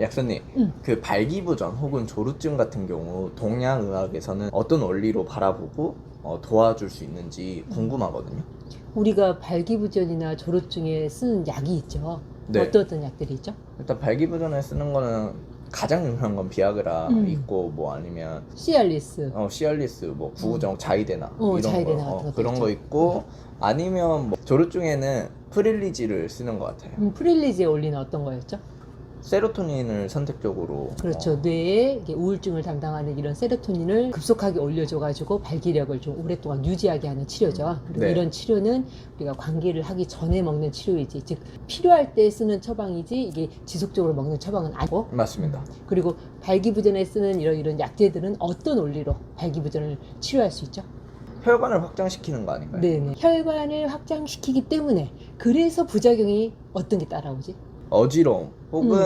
약사님, 응. 그 발기부전 혹은 조루증 같은 경우 동양의학에서는 어떤 원리로 바라보고 도와줄 수 있는지 궁금하거든요. 우리가 발기부전이나 조루증에 쓰는 약이 있죠. 네. 어떤 약들이 있죠? 일단 발기부전에 쓰는 거는 가장 유명한 건 비아그라 있고 뭐 아니면 시알리스, 시알리스, 뭐 구구정, 자이데나 이런 자이데나 거 같은 것도 그런 거 있죠. 있고 아니면 뭐 조루증에는 프릴리지를 쓰는 것 같아요. 프릴리지에 올리는 어떤 거였죠? 세로토닌을 선택적으로 그렇죠. 뇌에 이게 우울증을 담당하는 이런 세로토닌을 급속하게 올려줘가지고 발기력을 좀 오랫동안 유지하게 하는 치료죠. 그리고 네. 이런 치료는 우리가 관계를 하기 전에 먹는 치료이지, 즉 필요할 때 쓰는 처방이지 이게 지속적으로 먹는 처방은 아니고. 맞습니다. 그리고 발기부전에 쓰는 이런 약제들은 어떤 원리로 발기부전을 치료할 수 있죠? 혈관을 확장시키는 거 아닌가요? 네네. 혈관을 확장시키기 때문에 그래서 부작용이 어떤 게 따라오지? 어지러움 혹은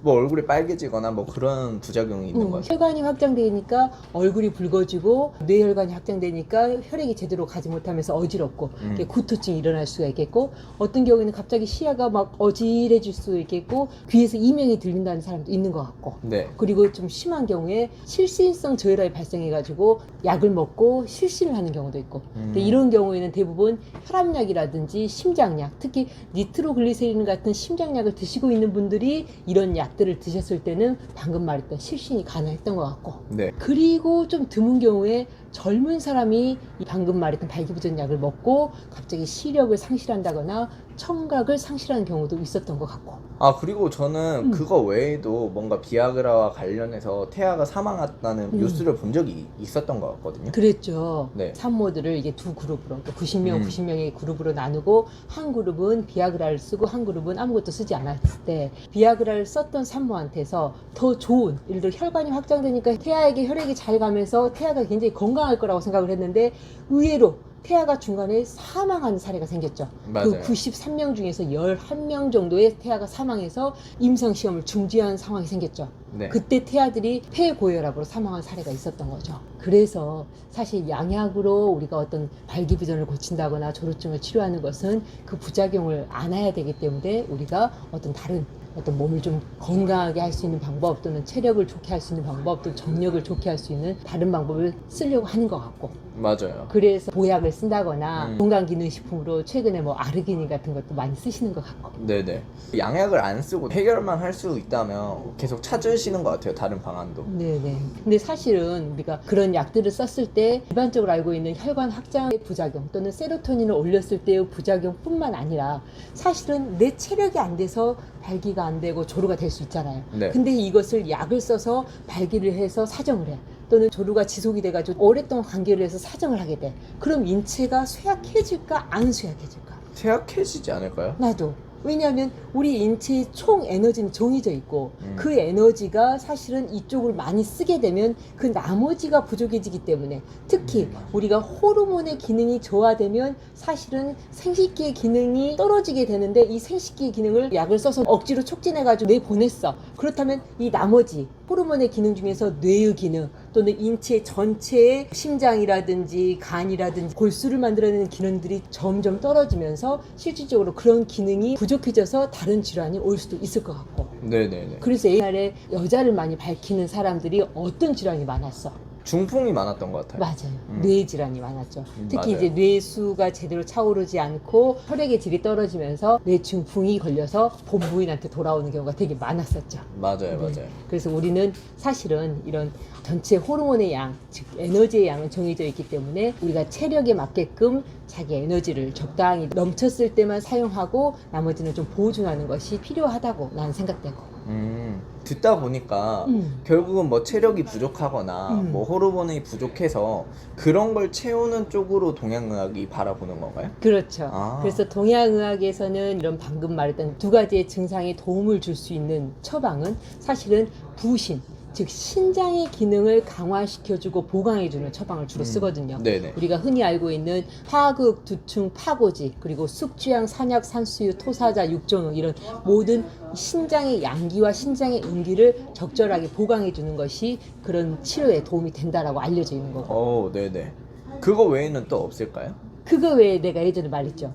뭐 얼굴이 빨개지거나 뭐 그런 부작용이 있는 거죠. 혈관이 확장되니까 얼굴이 붉어지고 뇌혈관이 확장되니까 혈액이 제대로 가지 못하면서 어지럽고 이게 구토증이 일어날 수가 있겠고, 어떤 경우에는 갑자기 시야가 막 어지러질 수 있겠고 귀에서 이명이 들린다는 사람도 있는 것 같고, 네. 그리고 좀 심한 경우에 실신성 저혈압이 발생해가지고 약을 먹고 실신을 하는 경우도 있고. 근데 이런 경우에는 대부분 혈압약이라든지 심장약, 특히 니트로글리세린 같은 심장약을 드시고 있는 분들이 이런 약들을 드셨을 때는 방금 말했던 실신이 가능했던 것 같고, 네. 그리고 좀 드문 경우에 젊은 사람이 이 방금 말했던 발기부전 약을 먹고 갑자기 시력을 상실한다거나 청각을 상실하는 경우도 있었던 것 같고. 그리고 저는 그거 외에도 뭔가 비아그라와 관련해서 태아가 사망했다는 뉴스를 본 적이 있었던 것 같거든요. 그랬죠. 네. 산모들을 이게 두 그룹으로, 그러니까 90명의 그룹으로 나누고, 한 그룹은 비아그라를 쓰고 한 그룹은 아무것도 쓰지 않았을 때 비아그라를 썼던 산모한테서 더 좋은, 예를 들어 혈관이 확장되니까 태아에게 혈액이 잘 가면서 태아가 굉장히 건강할 거라고 생각을 했는데 의외로 태아가 중간에 사망하는 사례가 생겼죠. 맞아요. 그 93명 중에서 11명 정도의 태아가 사망해서 임상시험을 중지한 상황이 생겼죠. 네. 그때 태아들이 폐고혈압으로 사망한 사례가 있었던 거죠. 그래서 사실 양약으로 우리가 어떤 발기부전을 고친다거나 조루증을 치료하는 것은 그 부작용을 안아야 되기 때문에 우리가 어떤 다른 어떤 몸을 좀 건강하게 할 수 있는 방법, 또는 체력을 좋게 할 수 있는 방법, 또 정력을 좋게 할 수 있는 다른 방법을 쓰려고 하는 것 같고. 맞아요. 그래서 보약을 쓴다거나 건강기능식품으로 최근에 뭐 아르기닌 같은 것도 많이 쓰시는 것 같고. 네네. 양약을 안 쓰고 해결만 할 수 있다면 계속 찾으시는 것 같아요. 다른 방안도. 네네. 근데 사실은 우리가 그런 약들을 썼을 때 일반적으로 알고 있는 혈관 확장의 부작용 또는 세로토닌을 올렸을 때의 부작용뿐만 아니라 사실은 내 체력이 안 돼서 발기가 안 되고 조루가 될 수 있잖아요. 네. 근데 이것을 약을 써서 발기를 해서 사정을 해. 또는 조루가 지속이 돼가지고 오랫동안 관계를 해서 사정을 하게 돼. 그럼 인체가 쇠약해질까 안 쇠약해질까? 퇴약해지지 않을까요? 나도. 왜냐하면 우리 인체의 총 에너지는 정해져 있고 그 에너지가 사실은 이쪽을 많이 쓰게 되면 그 나머지가 부족해지기 때문에, 특히 우리가 호르몬의 기능이 저하되면 사실은 생식기의 기능이 떨어지게 되는데, 이 생식기의 기능을 약을 써서 억지로 촉진해가지고 내보냈어. 그렇다면 이 나머지 호르몬의 기능 중에서 뇌의 기능 또는 인체 전체의 심장이라든지 간이라든지 골수를 만들어내는 기능들이 점점 떨어지면서 실질적으로 그런 기능이 부족해져서 다른 질환이 올 수도 있을 것 같고. 네네네. 그래서 옛날에 여자를 많이 밝히는 사람들이 어떤 질환이 많았어? 중풍이 많았던 것 같아요. 맞아요. 뇌 질환이 많았죠. 특히 맞아요. 이제 뇌수가 제대로 차오르지 않고 혈액의 질이 떨어지면서 뇌중풍이 걸려서 본부인한테 돌아오는 경우가 되게 많았었죠. 맞아요. 맞아요. 그래서 우리는 사실은 이런 전체 호르몬의 양, 즉 에너지의 양은 정해져 있기 때문에 우리가 체력에 맞게끔 자기 에너지를 적당히 넘쳤을 때만 사용하고 나머지는 좀 보존하는 것이 필요하다고 나는 생각되고. 듣다 보니까 결국은 뭐 체력이 부족하거나 뭐 호르몬이 부족해서 그런 걸 채우는 쪽으로 동양의학이 바라보는 건가요? 그렇죠. 아. 그래서 동양의학에서는 이런 방금 말했던 두 가지의 증상에 도움을 줄 수 있는 처방은 사실은 부신, 즉 신장의 기능을 강화시켜주고 보강해주는 처방을 주로 쓰거든요. 네네. 우리가 흔히 알고 있는 파극, 두충, 파고지, 그리고 숙취향, 산약, 산수유, 토사자, 육종응, 이런 모든 신장의 양기와 신장의 음기를 적절하게 보강해주는 것이 그런 치료에 도움이 된다라고 알려져 있는 거고. 네네. 그거 외에는 또 없을까요? 그거 외에 내가 예전에 말했죠.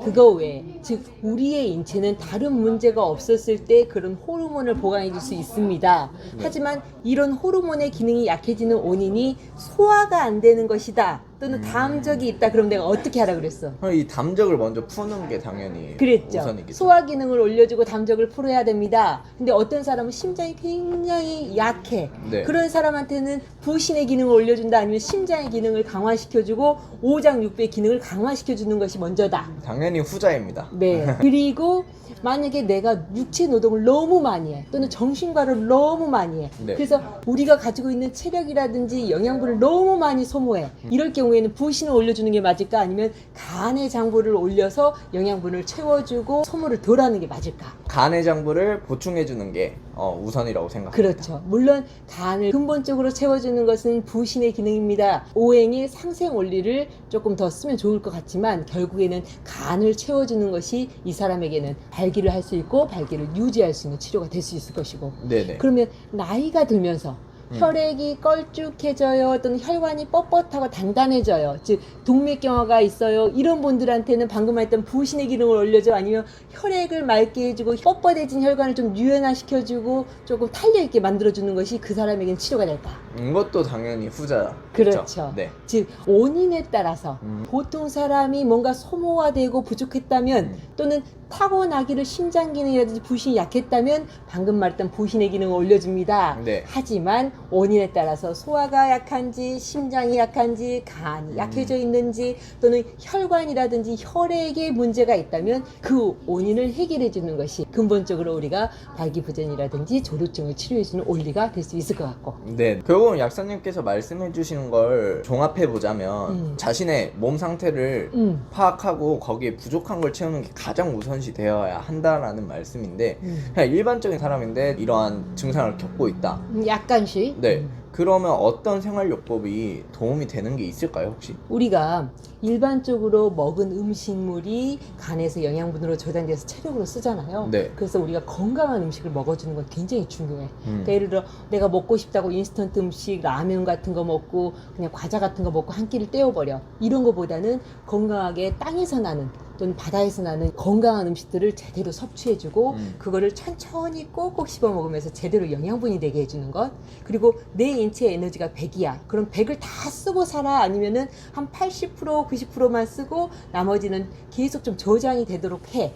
그거 외에 즉 우리의 인체는 다른 문제가 없었을 때 그런 호르몬을 보강해 줄 수 있습니다. 하지만 이런 호르몬의 기능이 약해지는 원인이 소화가 안 되는 것이다 또는 담적이 있다. 그럼 내가 어떻게 하라 그랬어? 그럼 이 담적을 먼저 푸는 게 당연히 그랬죠. 우선이겠죠. 소화 기능을 올려주고 담적을 풀어야 됩니다. 근데 어떤 사람은 심장이 굉장히 약해. 네. 그런 사람한테는 부신의 기능을 올려준다 아니면 심장의 기능을 강화시켜주고 오장육부의 기능을 강화시켜주는 것이 먼저다. 당연히 후자입니다. 네. 그리고 만약에 내가 육체 노동을 너무 많이 해 또는 정신과를 너무 많이 해 네. 그래서 우리가 가지고 있는 체력이라든지 영양분을 너무 많이 소모해 이럴 경우에는 부신을 올려주는 게 맞을까 아니면 간의 장부를 올려서 영양분을 채워주고 소모를 덜 하는 게 맞을까? 간의 장부를 보충해 주는 게 우선이라고 생각합니다. 그렇죠. 물론 간을 근본적으로 채워주는 것은 부신의 기능입니다. 오행의 상생 원리를 조금 더 쓰면 좋을 것 같지만 결국에는 간을 채워주는 것이 이 사람에게는 발기를 할 수 있고 발기를 유지할 수 있는 치료가 될 수 있을 것이고 네네. 그러면 나이가 들면서 혈액이 걸쭉해져요 또는 혈관이 뻣뻣하고 단단해져요 즉 동맥경화가 있어요 이런 분들한테는 방금 말했던 부신의 기능을 올려줘 아니면 혈액을 맑게 해주고 뻣뻣해진 혈관을 좀 유연화시켜주고 조금 탄력있게 만들어주는 것이 그 사람에게는 치료가 될까? 이것도 당연히 후자. 그렇죠. 네. 즉 원인에 따라서 보통 사람이 뭔가 소모화되고 부족했다면 또는 타고나기를 심장 기능이라든지 부신이 약했다면 방금 말했던 부신의 기능을 올려줍니다. 네. 하지만 원인에 따라서 소화가 약한지 심장이 약한지 간이 약해져 있는지 또는 혈관이라든지 혈액에 문제가 있다면 그 원인을 해결해 주는 것이 근본적으로 우리가 발기부전이라든지 조루증을 치료해 주는 원리가 될 수 있을 것 같고 네. 결국은 약사님께서 말씀해 주시는 걸 종합해 보자면 자신의 몸 상태를 파악하고 거기에 부족한 걸 채우는 게 가장 우선시 되어야 한다라는 말씀인데 그냥 일반적인 사람인데 이러한 증상을 겪고 있다. 약간씩 네. 그러면 어떤 생활요법이 도움이 되는 게 있을까요, 혹시? 우리가 일반적으로 먹은 음식물이 간에서 영양분으로 저장돼서 체력으로 쓰잖아요. 네. 그래서 우리가 건강한 음식을 먹어주는 건 굉장히 중요해. 그러니까 예를 들어 내가 먹고 싶다고 인스턴트 음식, 라면 같은 거 먹고 그냥 과자 같은 거 먹고 한 끼를 때워버려. 이런 거보다는 건강하게 땅에서 나는 또는 바다에서 나는 건강한 음식들을 제대로 섭취해주고 그거를 천천히 꼭꼭 씹어 먹으면서 제대로 영양분이 되게 해주는 것. 그리고 내 인체의 에너지가 100이야. 그럼 100을 다 쓰고 살아? 아니면은 한 80%, 90%만 쓰고 나머지는 계속 좀 저장이 되도록 해.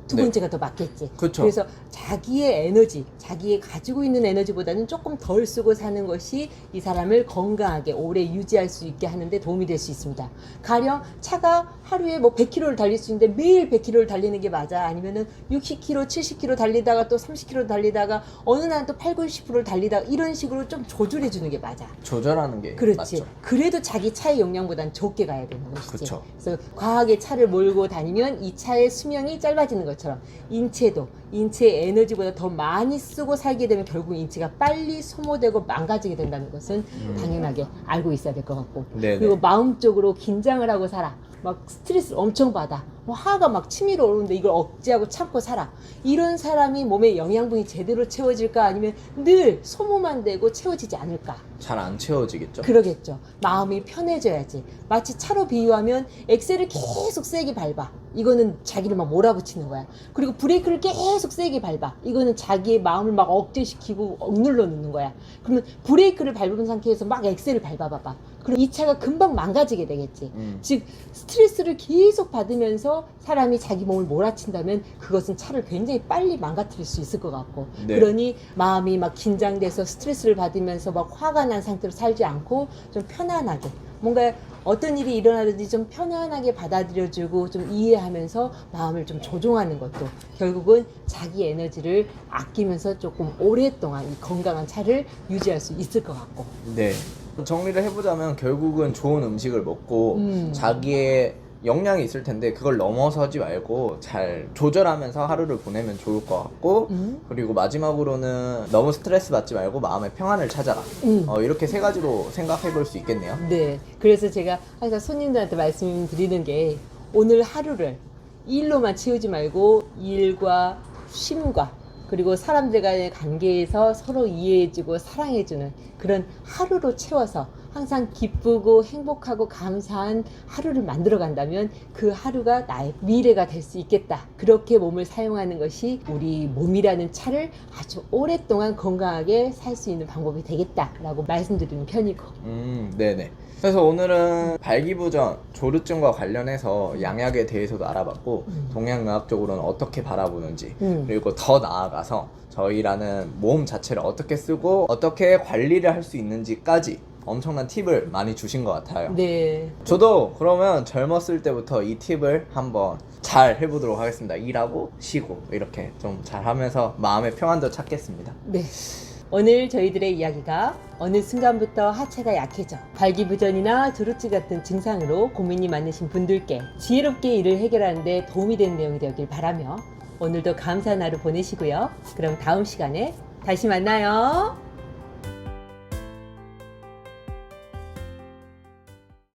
두 네. 번째가 더 맞겠지. 그쵸. 그래서 자기의 에너지, 자기의 가지고 있는 에너지보다는 조금 덜 쓰고 사는 것이 이 사람을 건강하게 오래 유지할 수 있게 하는데 도움이 될 수 있습니다. 가령 차가 하루에 뭐 100km를 달릴 수 있는데 매일 100km를 달리는 게 맞아? 아니면은 60km, 70km 달리다가 또 30km 달리다가 어느 날은 또 8, 90%를 달리다가 이런 식으로 좀 조절해 주는 게 맞아. 조절하는 게 그렇지. 맞죠. 그래도 자기 차의 용량보다는 적게 가야 되는 것이지. 그쵸. 그래서 과하게 차를 몰고 다니면 이 차의 수명이 짧아지는 것처럼 인체도 인체의 에너지보다 더 많이 쓰고 살게 되면 결국 인체가 빨리 소모되고 망가지게 된다는 것은 당연하게 알고 있어야 될 것 같고 네네. 그리고 마음적으로 긴장을 하고 살아. 막 스트레스를 엄청 받아. 뭐 화가 막 치밀어 오르는데 이걸 억제하고 참고 살아. 이런 사람이 몸에 영양분이 제대로 채워질까 아니면 늘 소모만 되고 채워지지 않을까? 잘 안 채워지겠죠? 그러겠죠. 마음이 편해져야지. 마치 차로 비유하면 엑셀을 계속 세게 밟아. 이거는 자기를 막 몰아붙이는 거야. 그리고 브레이크를 계속 세게 밟아. 이거는 자기의 마음을 막 억제시키고 억눌러 놓는 거야. 그러면 브레이크를 밟은 상태에서 막 엑셀을 밟아봐봐. 그럼 이 차가 금방 망가지게 되겠지. 즉 스트레스를 계속 받으면서 사람이 자기 몸을 몰아친다면 그것은 차를 굉장히 빨리 망가뜨릴 수 있을 것 같고 네. 그러니 마음이 막 긴장돼서 스트레스를 받으면서 막 화가 난 상태로 살지 않고 좀 편안하게 뭔가 어떤 일이 일어나든지 좀 편안하게 받아들여주고 좀 이해하면서 마음을 좀 조종하는 것도 결국은 자기 에너지를 아끼면서 조금 오랫동안 이 건강한 차를 유지할 수 있을 것 같고 네. 정리를 해보자면 결국은 좋은 음식을 먹고 자기의 역량이 있을 텐데 그걸 넘어서지 말고 잘 조절하면서 하루를 보내면 좋을 것 같고 그리고 마지막으로는 너무 스트레스 받지 말고 마음의 평안을 찾아라. 이렇게 세 가지로 생각해 볼 수 있겠네요. 네. 그래서 제가 항상 손님들한테 말씀드리는 게 오늘 하루를 일로만 채우지 말고 일과 쉼과 그리고 사람들과의 관계에서 서로 이해해주고 사랑해주는 그런 하루로 채워서 항상 기쁘고 행복하고 감사한 하루를 만들어 간다면 그 하루가 나의 미래가 될 수 있겠다. 그렇게 몸을 사용하는 것이 우리 몸이라는 차를 아주 오랫동안 건강하게 살 수 있는 방법이 되겠다라고 말씀드리는 편이고. 네네. 그래서 오늘은 발기부전, 조루증과 관련해서 양약에 대해서도 알아봤고 동양의학적으로는 어떻게 바라보는지 그리고 더 나아가서 저희라는 몸 자체를 어떻게 쓰고 어떻게 관리를 할 수 있는지까지 엄청난 팁을 많이 주신 것 같아요. 네. 저도 그러면 젊었을 때부터 이 팁을 한번 잘 해보도록 하겠습니다. 일하고 쉬고 이렇게 좀 잘 하면서 마음의 평안도 찾겠습니다. 네. 오늘 저희들의 이야기가 어느 순간부터 하체가 약해져 발기부전이나 조루증 같은 증상으로 고민이 많으신 분들께 지혜롭게 이를 해결하는 데 도움이 되는 내용이 되길 바라며 오늘도 감사한 하루 보내시고요. 그럼 다음 시간에 다시 만나요.